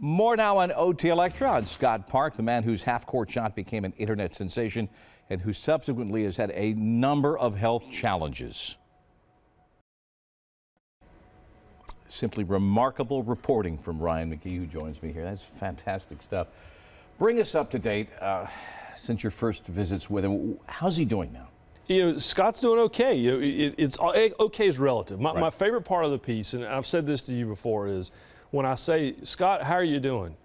More now on OTL Extra on Scott Park, the man whose half-court shot became an internet sensation and who subsequently has had a number of health challenges. Simply remarkable reporting from Ryan McGee, who joins me here. That's fantastic stuff. Bring us up to date since your first visits with him. How's he doing now? You know, Scott's doing okay. You know, it's okay is relative. My favorite part of the piece, and I've said this to you before, is when I say, Scott, how are you doing?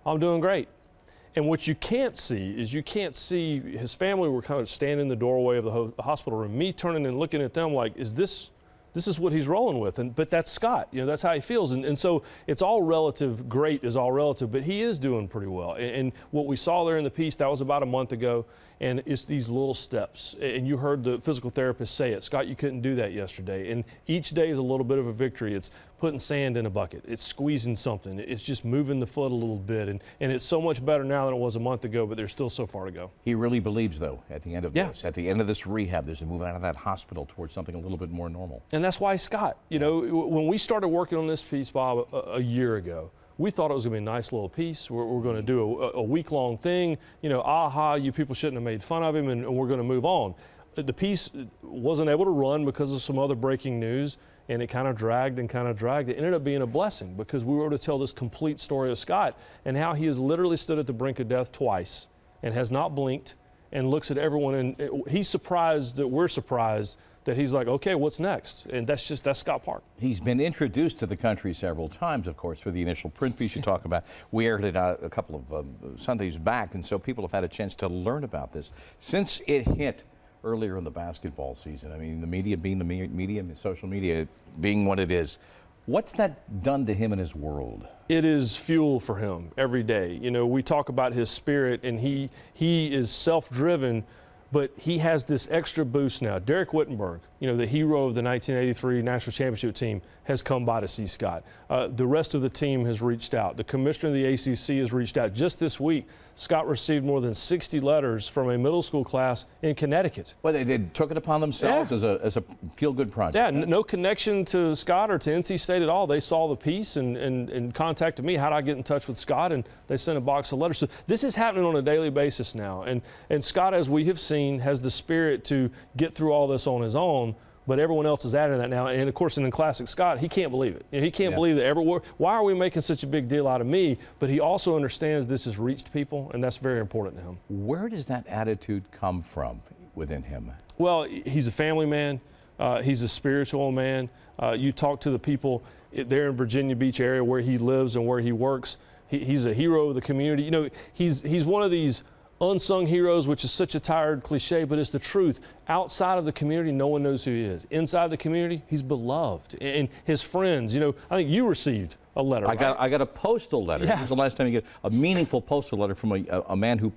I'm doing great. And what you can't see is you can't see his family were kind of standing in the doorway of the hospital room, me turning and looking at them like, this is what he's rolling with. But that's Scott, you know, that's how he feels. And so it's all relative. Great is all relative, but he is doing pretty well. And what we saw there in the piece, that was about a month ago, and it's these little steps. And you heard the physical therapist say it. Scott, you couldn't do that yesterday. And each day is a little bit of a victory. It's putting sand in a bucket. It's squeezing something. It's just moving the foot a little bit. And it's so much better now than it was a month ago, but there's still so far to go. He really believes, though, at the end of this, at the end of this rehab, there's a move out of that hospital towards something a little bit more normal. And that's why Scott, you know, when we started working on this piece, Bob, a year ago, we thought it was going to be a nice little piece. We're going to do a week-long thing. You know, aha, you people shouldn't have made fun of him, and we're going to move on. The piece wasn't able to run because of some other breaking news, and it kind of dragged and kind of dragged. It ended up being a blessing because we were able to tell this complete story of Scott and how he has literally stood at the brink of death twice and has not blinked and looks at everyone, and he's surprised that we're surprised that he's like, okay, what's next? And that's Scott Park. He's been introduced to the country several times, of course, for the initial print piece you talk about. We aired it a couple of Sundays back, and so people have had a chance to learn about this. Since it hit earlier in the basketball season, I mean, the media being the media, social media being what it is, what's that done to him in his world? It is fuel for him every day. You know, we talk about his spirit, and he is self-driven, but he has this extra boost now. Derek Whittenburg, you know, the hero of the 1983 National Championship team, has come by to see Scott. The rest of the team has reached out. The commissioner of the ACC has reached out. Just this week, Scott received more than 60 letters from a middle school class in Connecticut. Well, they took it upon themselves as a feel-good project. Yeah, no connection to Scott or to NC State at all. They saw the piece and contacted me. How do I get in touch with Scott? And they sent a box of letters. So this is happening on a daily basis now. And Scott, as we have seen, has the spirit to get through all this on his own. But everyone else is adding that now. And, of course, in classic Scott, he can't believe it. You know, he can't believe that why are we making such a big deal out of me? But he also understands this has reached people, and that's very important to him. Where does that attitude come from within him? Well, he's a family man. He's a spiritual man. You talk to the people there in Virginia Beach area where he lives and where he works. He's a hero of the community. You know, he's one of these unsung heroes, which is such a tired cliche, but it's the truth. Outside of the community, no one knows who he is. Inside the community, he's beloved. And his friends, you know, I think you received a letter. I got a postal letter. Yeah. This was the last time you get a meaningful postal letter from a man who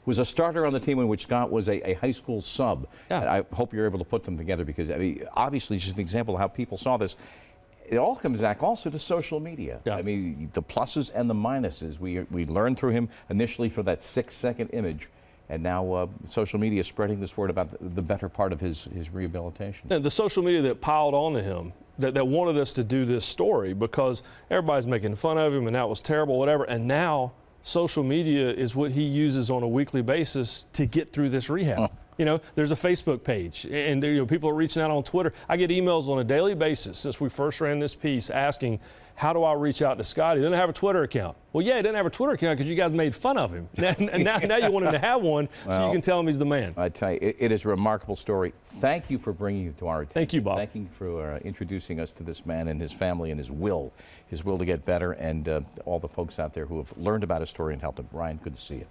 was a starter on the team in which Scott was a high school sub. Yeah. I hope you're able to put them together because, I mean, obviously it's just an example of how people saw this. It all comes back also to social media. Yeah. I mean, the pluses and the minuses. We learned through him initially for that 6-second image, and now social media is spreading this word about the better part of his rehabilitation. And the social media that piled onto him, that wanted us to do this story because everybody's making fun of him and that was terrible, whatever, and now social media is what he uses on a weekly basis to get through this rehab. You know, there's a Facebook page, and you know, people are reaching out on Twitter. I get emails on a daily basis since we first ran this piece asking, how do I reach out to Scott? He doesn't have a Twitter account. Well, yeah, he didn't have a Twitter account because you guys made fun of him. And now you want him to have one so you can tell him he's the man. I tell you, it is a remarkable story. Thank you for bringing it to our attention. Thank you, Bob. Thank you for introducing us to this man and his family and his will to get better, and all the folks out there who have learned about his story and helped him. Ryan, good to see you.